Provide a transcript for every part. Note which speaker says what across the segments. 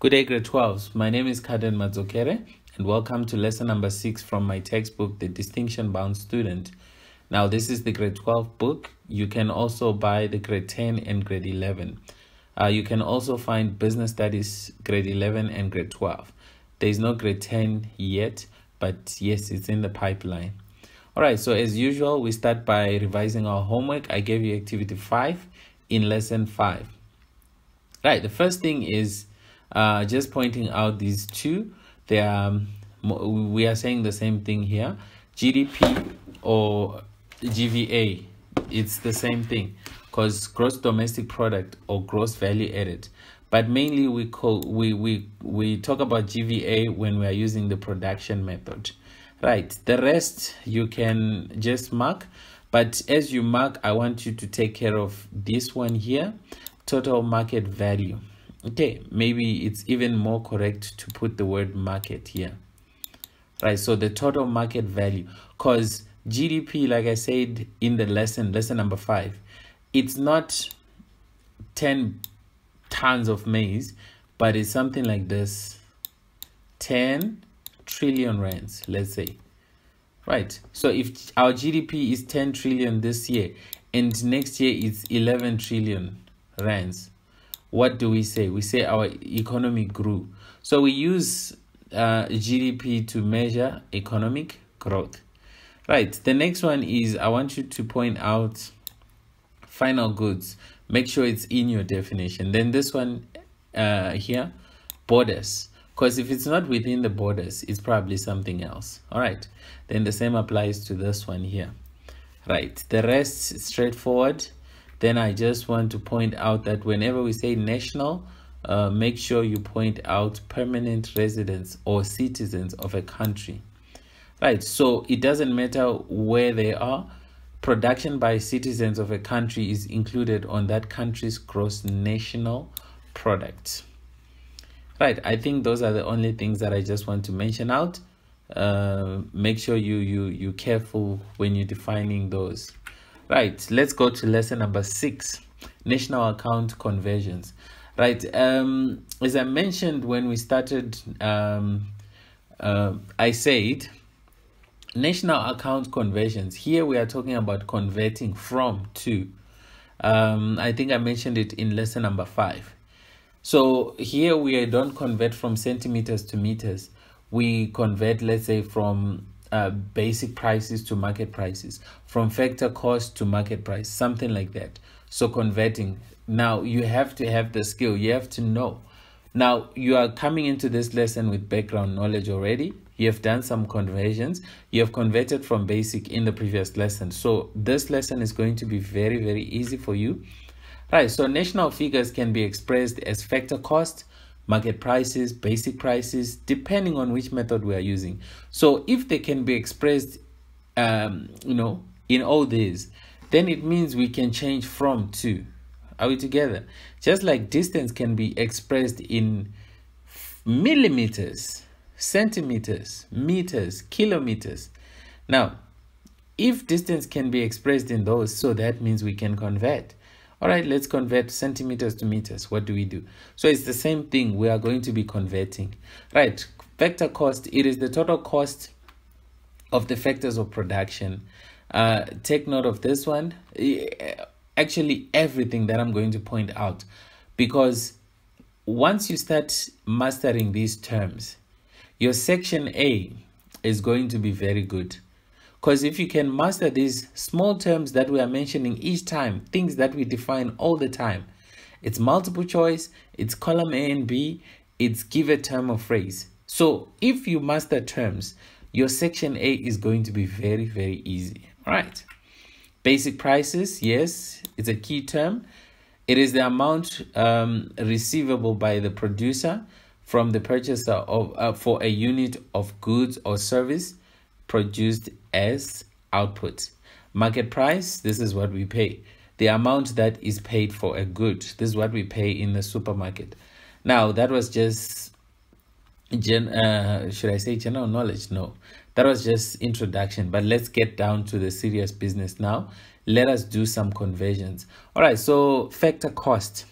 Speaker 1: Good day, grade 12s. My name is Carden Madzokere, and welcome to lesson number 6 from my textbook, The Distinction Bound Student. Now, this is the grade 12 book. You can also buy the grade 10 and grade 11. You can also find business studies, grade 11 and grade 12. There is no grade 10 yet, but yes, it's in the pipeline. All right, so as usual, we start by revising our homework. I gave you activity 5 in lesson 5. Right, the first thing is just pointing out these two. We are saying the same thing here. GDP or GVA, it's the same thing, because gross domestic product or gross value added. But mainly we talk about GVA when we are using the production method. Right, the rest you can just mark, but as you mark, I want you to take care of this one here, total market value. Okay, maybe it's even more correct to put the word market here. Right, so the total market value, because GDP, like I said in the lesson number 5, it's not 10 tons of maize, but it's something like this, 10 trillion rands, let's say. Right, so if our GDP is 10 trillion this year and next year it's 11 trillion rands, what do we say? We say our economy grew. So we use GDP to measure economic growth. Right, the next one is I want you to point out final goods. Make sure it's in your definition. Then this one here, borders. Because if it's not within the borders, it's probably something else. All right, then the same applies to this one here. Right, the rest is straightforward. Then I just want to point out that whenever we say national, make sure you point out permanent residents or citizens of a country. Right, so it doesn't matter where they are. Production by citizens of a country is included on that country's gross national product. Right, I think those are the only things that I just want to mention out. Make sure you're careful when you're defining those. Right, let's go to lesson number 6, national account conversions. Right, as I mentioned when we started, I said national account conversions. Here we are talking about converting from to. I think I mentioned it in lesson number 5. So here we don't convert from centimeters to meters. We convert, let's say, from basic prices to market prices, from factor cost to market price, something like that. So converting. Now you have to have the skill. You have to know. Now you are coming into this lesson with background knowledge already. You have done some conversions. You have converted from basic in the previous lesson. So this lesson is going to be very, very easy for you. Right, so national figures can be expressed as factor cost, market prices, basic prices, depending on which method we are using. So if they can be expressed, in all these, then it means we can change from to. Are we together? Just like distance can be expressed in millimeters, centimeters, meters, kilometers. Now, if distance can be expressed in those, so that means we can convert. All right, let's convert centimeters to meters. What do we do? So it's the same thing. We are going to be converting. Right, factor cost, it is the total cost of the factors of production. Take note of this one. Actually, everything that I'm going to point out, because once you start mastering these terms, your section A is going to be very good. Because if you can master these small terms that we are mentioning each time, things that we define all the time, it's multiple choice, it's column A and B, it's give a term or phrase. So if you master terms, your section A is going to be very, very easy. All right. Basic prices, yes, it's a key term. It is the amount receivable by the producer from the purchaser of for a unit of goods or service produced as output. Market price, this is what we pay. The amount that is paid for a good, this is what we pay in the supermarket. Now, that was just, should I say general knowledge? No, that was just introduction, but let's get down to the serious business now. Let us do some conversions. All right, so factor cost.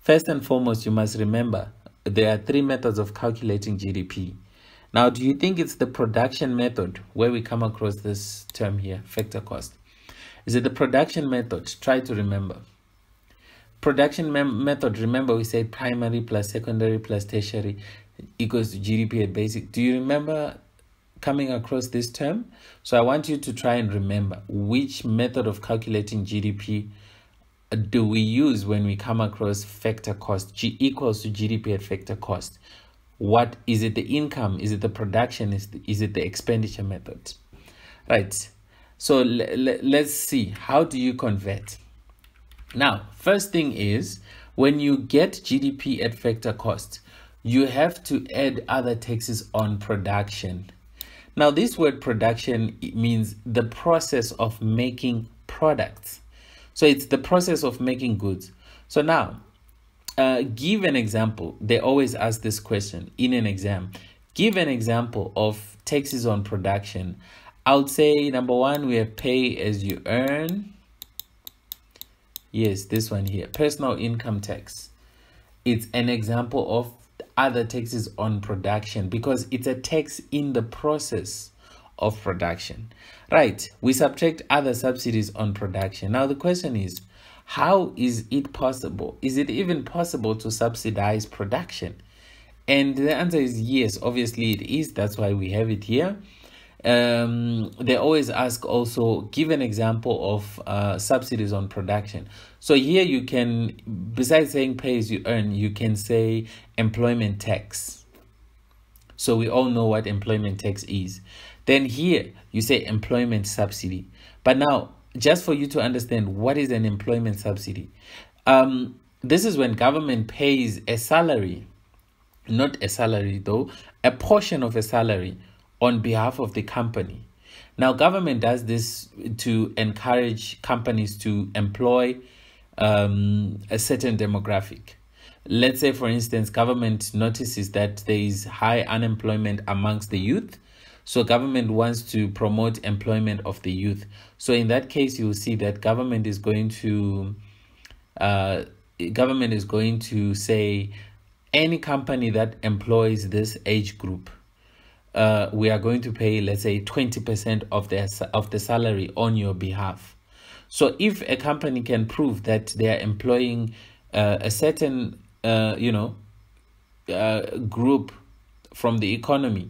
Speaker 1: First and foremost, you must remember there are three methods of calculating GDP. Now, do you think it's the production method where we come across this term here, factor cost? Is it the production method? Try to remember. Production method, remember we said primary plus secondary plus tertiary equals to GDP at basic. Do you remember coming across this term? So I want you to try and remember which method of calculating GDP do we use when we come across factor cost, G equals to GDP at factor cost. What is it? The income? Is it the production? Is it the expenditure method? Right. So let's see, how do you convert? Now, first thing is, when you get GDP at factor cost, you have to add other taxes on production. Now, this word production means the process of making products. So it's the process of making goods. So now, give an example. They always ask this question in an exam. Give an example of taxes on production. I would say number one, we have pay as you earn. Yes, this one here, personal income tax. It's an example of other taxes on production because it's a tax in the process of production. Right, we subtract other subsidies on production. Now the question is, how is it possible? Is it even possible to subsidize production? And the answer is yes, obviously it is. That's why we have it here. They always ask also, give an example of subsidies on production. So here you can, besides saying pay as you earn, you can say employment tax. So we all know what employment tax is. Then here you say employment subsidy. But now, just for you to understand, what is an employment subsidy? This is when government pays a salary, not a salary though, a portion of a salary on behalf of the company. Now, government does this to encourage companies to employ a certain demographic. Let's say, for instance, government notices that there is high unemployment amongst the youth. So government wants to promote employment of the youth. So in that case, you will see that government is going to say any company that employs this age group, we are going to pay, let's say, 20% of the salary on your behalf. So if a company can prove that they are employing a certain group from the economy,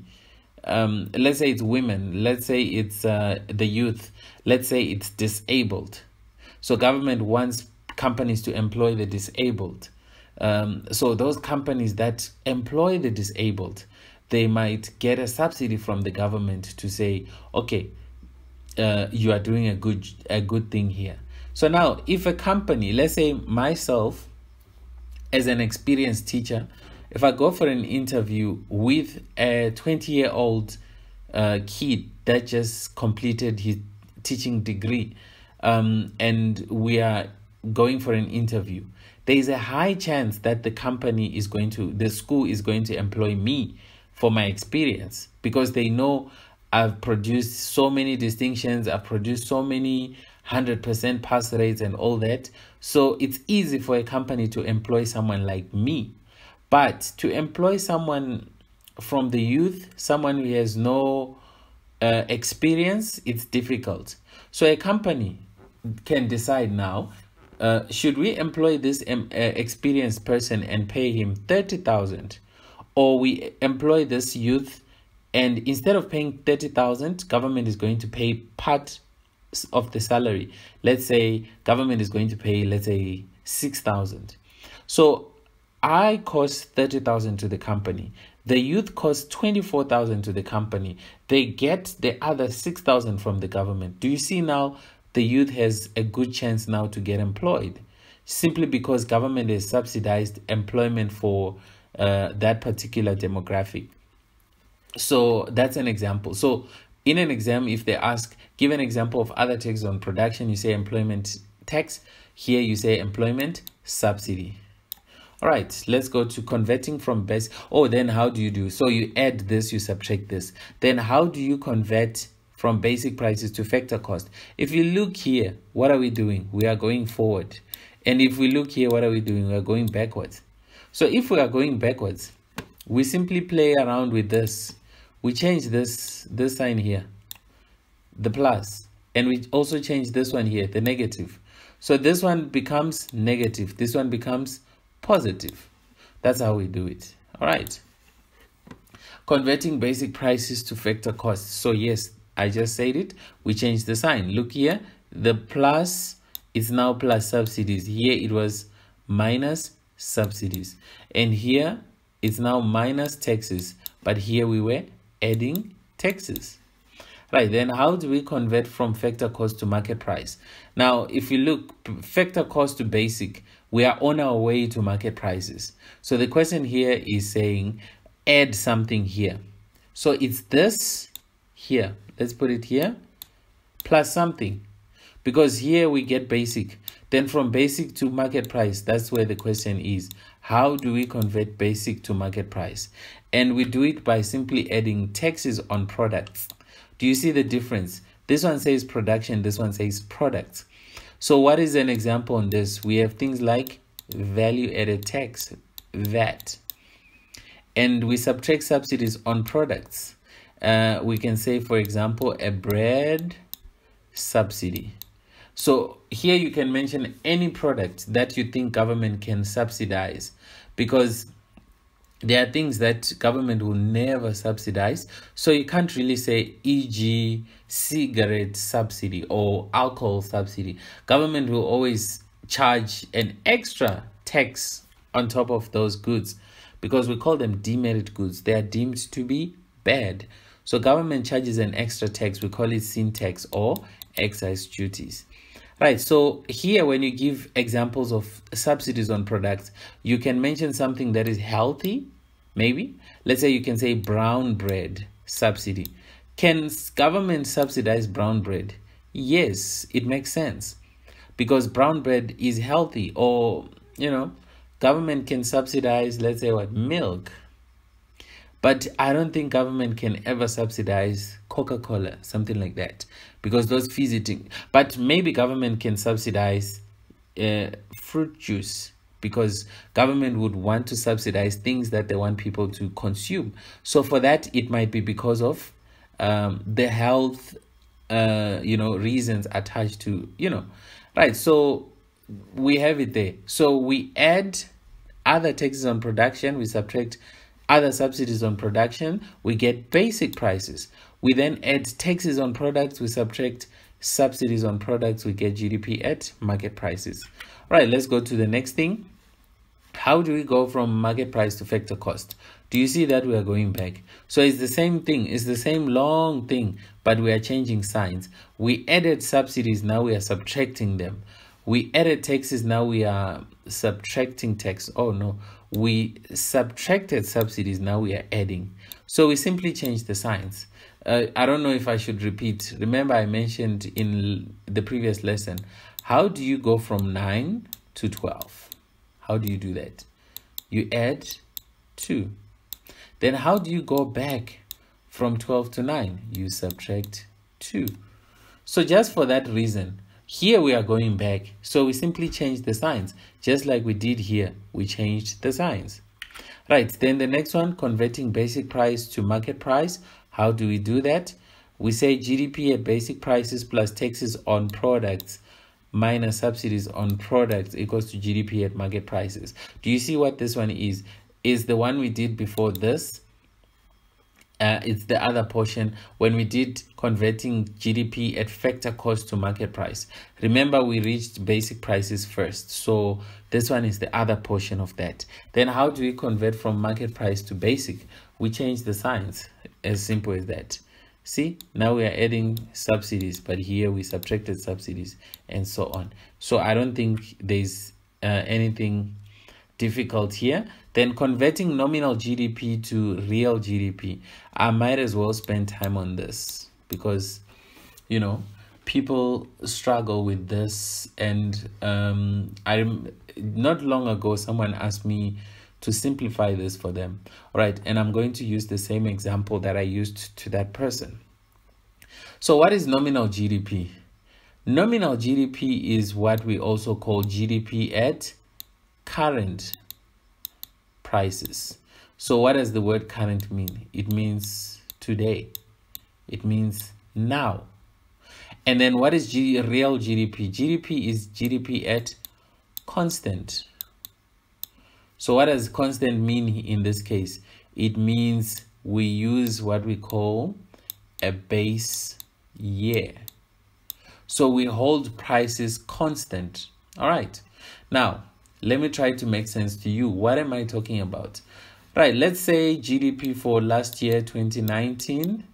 Speaker 1: let's say it's women, let's say it's the youth, let's say it's disabled. So government wants companies to employ the disabled. So those companies that employ the disabled, they might get a subsidy from the government to say, okay, you are doing a good thing here. So now, if a company, let's say myself, as an experienced teacher, if I go for an interview with a 20-year-old kid that just completed his teaching degree, and we are going for an interview, there is a high chance that the school is going to employ me for my experience, because they know I've produced so many distinctions, I've produced so many 100% pass rates and all that. So it's easy for a company to employ someone like me. But to employ someone from the youth, someone who has no experience, it's difficult. So a company can decide now, should we employ this experienced person and pay him 30,000, or we employ this youth and instead of paying 30,000, government is going to pay part of the salary. Let's say government is going to pay, let's say 6,000. So I cost 30,000 to the company. The youth costs 24,000 to the company. They get the other 6,000 from the government. Do you see now the youth has a good chance now to get employed, simply because government has subsidized employment for that particular demographic. So that's an example. So in an exam, if they ask, give an example of other taxes on production, you say employment tax. Here you say employment subsidy. All right, let's go to converting from base. Oh, then how do you do? So you add this, you subtract this. Then how do you convert from basic prices to factor cost? If you look here, what are we doing? We are going forward. And if we look here, what are we doing? We are going backwards. So if we are going backwards, we simply play around with this. We change this sign here, the plus, and we also change this one here, the negative. So this one becomes negative, this one becomes positive. That's how we do it. All right. Converting basic prices to factor costs. So yes, I just said it. We changed the sign. Look here, the plus is now plus subsidies. Here it was minus subsidies. And here it's now minus taxes. But here we were adding taxes. Right, then how do we convert from factor cost to market price? Now, if you look, factor cost to basic, we are on our way to market prices. So the question here is saying, add something here. So it's this here. Let's put it here. Plus something. Because here we get basic. Then from basic to market price, that's where the question is. How do we convert basic to market price? And we do it by simply adding taxes on products. Do you see the difference? This one says production, this one says products. So what is an example on this? We have things like value added tax, VAT. And we subtract subsidies on products. We can say, for example, a bread subsidy. So here you can mention any product that you think government can subsidize, because there are things that government will never subsidize. So you can't really say, e.g., cigarette subsidy or alcohol subsidy. Government will always charge an extra tax on top of those goods, because we call them demerit goods. They are deemed to be bad. So government charges an extra tax. We call it sin tax or excise duties. Right, so here when you give examples of subsidies on products, you can mention something that is healthy, maybe. Let's say you can say brown bread subsidy. Can government subsidize brown bread? Yes, it makes sense, because brown bread is healthy. Or, you know, government can subsidize, let's say what, milk. But I don't think government can ever subsidize Coca-Cola, something like that, because those fees eating. But maybe government can subsidize fruit juice, because government would want to subsidize things that they want people to consume. So for that, it might be because of the health, reasons attached to, right. So we have it there. So we add other taxes on production, we subtract other subsidies on production, we get basic prices. We then add taxes on products, we subtract subsidies on products, we get GDP at market prices. All right, let's go to the next thing. How do we go from market price to factor cost? Do you see that we are going back? So it's the same thing, it's the same long thing, but we are changing signs. We added subsidies, now we are subtracting them. We added taxes, now we are subtracting tax. Oh no, we subtracted subsidies, now we are adding. So we simply change the signs. I don't know if I should repeat. Remember, I mentioned in the previous lesson, how do you go from 9 to 12? How do you do that? You add 2. Then how do you go back from 12 to 9? You subtract 2. So just for that reason, here we are going back. So we simply change the signs. Just like we did here, we changed the signs. Right, then the next one, converting basic price to market price. How do we do that? We say GDP at basic prices plus taxes on products minus subsidies on products equals to GDP at market prices. Do you see what this one is? Is the one we did before this. It's the other portion when we did converting GDP at factor cost to market price. Remember, we reached basic prices first. So this one is the other portion of that. Then how do we convert from market price to basic? We change the signs, as simple as that. See, now we are adding subsidies, but here we subtracted subsidies and so on. So I don't think there's anything difficult here. Then converting nominal GDP to real GDP. I might as well spend time on this because, people struggle with this. And not long ago, someone asked me to simplify this for them. All right, and I'm going to use the same example that I used to that person. So what is nominal GDP? Nominal GDP is what we also call GDP at current prices. So what does the word current mean? It means today. It means now. And then what is real GDP? GDP is GDP at constant. So what does constant mean in this case? It means we use what we call a base year. So we hold prices constant. All right. Now, let me try to make sense to you. What am I talking about? Right. Let's say GDP for last year, 2019,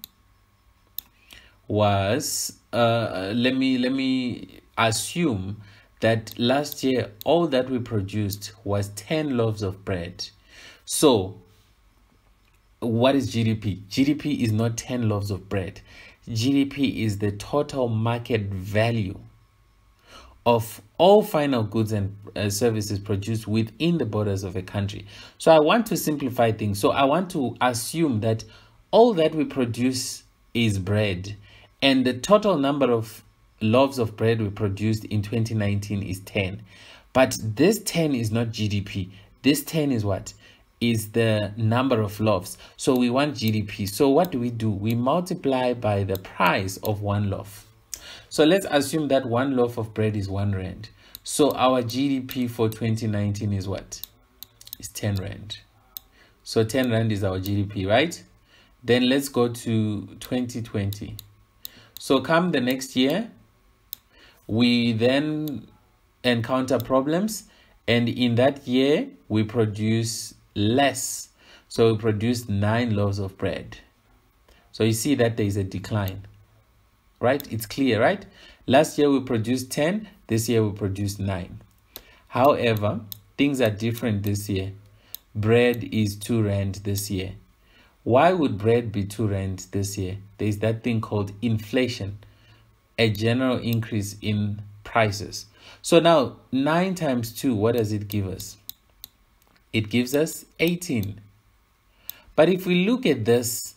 Speaker 1: was, let me assume that last year, all that we produced was 10 loaves of bread. So what is GDP? GDP is not 10 loaves of bread. GDP is the total market value of all final goods and services produced within the borders of a country. So I want to simplify things. So I want to assume that all that we produce is bread, and the total number of loaves of bread we produced in 2019 is 10. But this 10 is not GDP. This 10 is what? Is the number of loaves. So we want GDP. So what do? We multiply by the price of one loaf. So let's assume that one loaf of bread is 1 rand. So our GDP for 2019 is what? Is 10 rand. So 10 rand is our GDP, right? Then let's go to 2020. So come the next year, we then encounter problems, and in that year we produce less. So we produce 9 loaves of bread. So you see that there is a decline, right? It's clear, right? Last year we produced 10, this year we produced 9. However, things are different this year. Bread is 2 rand this year. Why would bread be 2 rand this year? There is that thing called inflation, a general increase in prices. So now 9 times 2, what does it give us? It gives us 18. But if we look at this,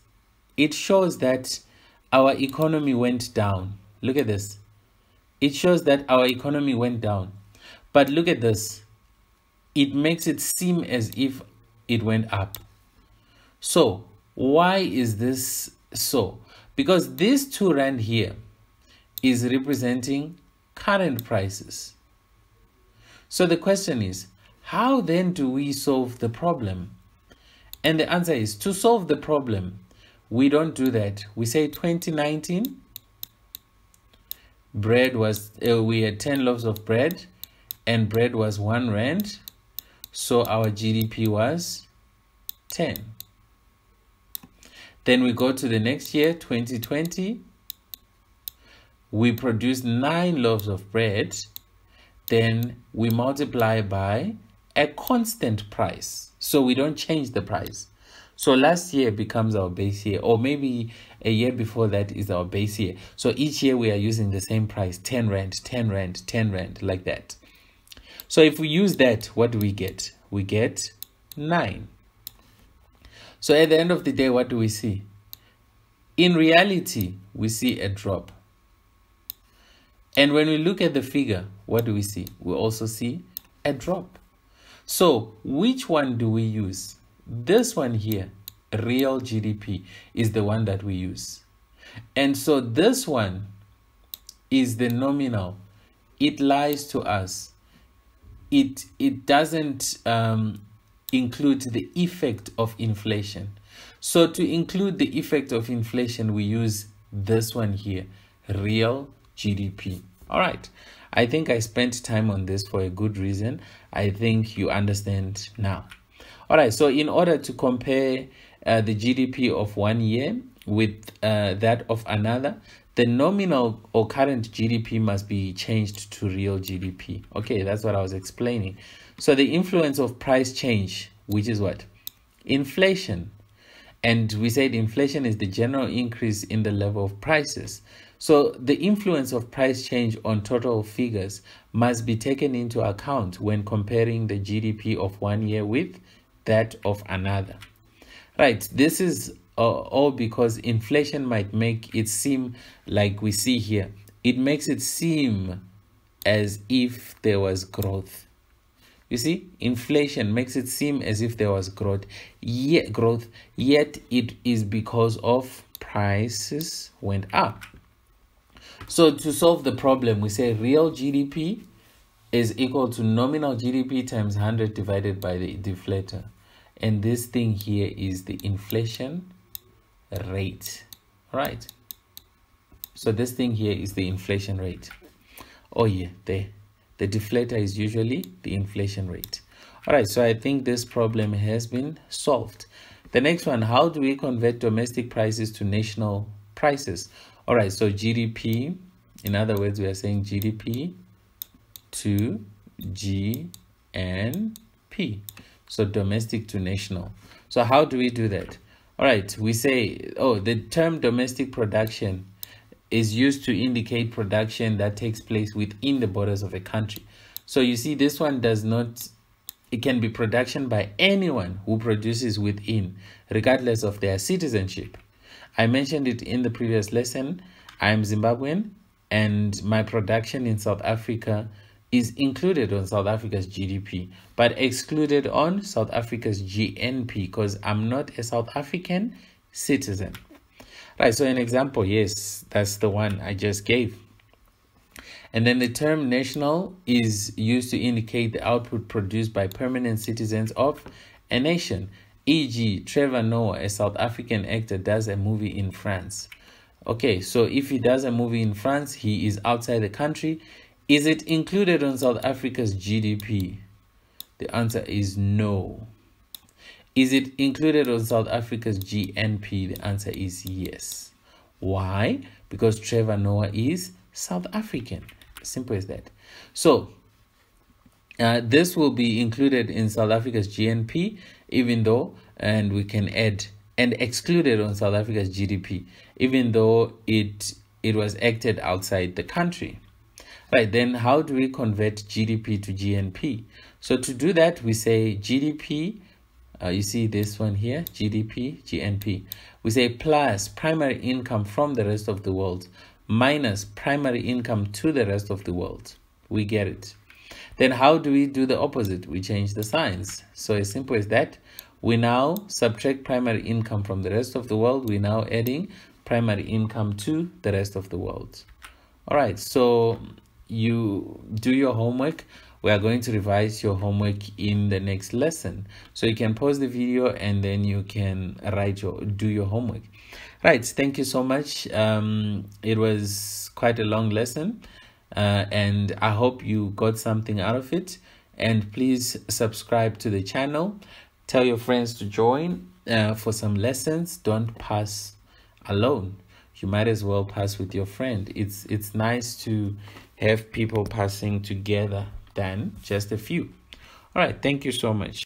Speaker 1: it shows that our economy went down. Look at this. It shows that our economy went down. But look at this. It makes it seem as if it went up. So why is this so? Because this 2 rand here is representing current prices. So the question is, how then do we solve the problem? And the answer is, to solve the problem, we don't do that. We say 2019, bread was, we had 10 loaves of bread, and bread was 1 rand. So our GDP was 10. Then we go to the next year, 2020. We produce 9 loaves of bread. Then we multiply by a constant price. So we don't change the price. So last year becomes our base year, or maybe a year before that is our base year. So each year we are using the same price, 10 rand, 10 rand, 10 rand, like that. So if we use that, what do we get? We get 9. So at the end of the day, what do we see? In reality, we see a drop. And when we look at the figure, what do we see? We also see a drop. So which one do we use? This one here, real GDP, is the one that we use. And so this one is the nominal. It lies to us. It doesn't include the effect of inflation. So to include the effect of inflation, we use this one here, real GDP. All right. I think I spent time on this for a good reason. I think you understand now. All right. So in order to compare the GDP of 1 year with that of another, the nominal or current GDP must be changed to real GDP. Okay, that's what I was explaining. So the influence of price change, which is what? Inflation. And we said inflation is the general increase in the level of prices. So the influence of price change on total figures must be taken into account when comparing the GDP of 1 year with that of another. Right, this is all because inflation might make it seem like we see here. It makes it seem as if there was growth. You see, inflation makes it seem as if there was growth, yet it is because of prices went up. So to solve the problem, we say real GDP is equal to nominal GDP times 100 divided by the deflator. And this thing here is the inflation rate, right? So this thing here is the inflation rate. Oh yeah, the deflator is usually the inflation rate. All right, so I think this problem has been solved. The next one, how do we convert domestic prices to national prices? All right, so GDP, in other words, we are saying GDP to GNP. So domestic to national. So how do we do that? All right, we say, oh, the term domestic production is used to indicate production that takes place within the borders of a country. So you see, this one does not, it can be production by anyone who produces within, regardless of their citizenship. I mentioned it in the previous lesson. I'm Zimbabwean, and my production in South Africa is included on South Africa's GDP, but excluded on South Africa's GNP because I'm not a South African citizen. Right, so an example, yes, that's the one I just gave. And then the term national is used to indicate the output produced by permanent citizens of a nation. E.g., Trevor Noah, a South African actor, does a movie in France. Okay, so if he does a movie in France, he is outside the country. Is it included on South Africa's GDP? The answer is no. Is it included on South Africa's GNP? The answer is yes. Why? Because Trevor Noah is South African. Simple as that. So this will be included in South Africa's GNP, even though, and we can add, and excluded on South Africa's GDP, even though it was acted outside the country. Right, then how do we convert GDP to GNP? So to do that, we say GDP, you see this one here, GDP, GNP. We say plus primary income from the rest of the world minus primary income to the rest of the world. We get it. Then how do we do the opposite? We change the signs. So as simple as that. We now subtract primary income from the rest of the world. We're now adding primary income to the rest of the world. All right, so you do your homework. We are going to revise your homework in the next lesson. So you can pause the video and then you can do your homework. Right, thank you so much. It was quite a long lesson and I hope you got something out of it. And please subscribe to the channel. Tell your friends to join for some lessons. Don't pass alone. You might as well pass with your friend. It's nice to have people passing together than just a few. All right, thank you so much.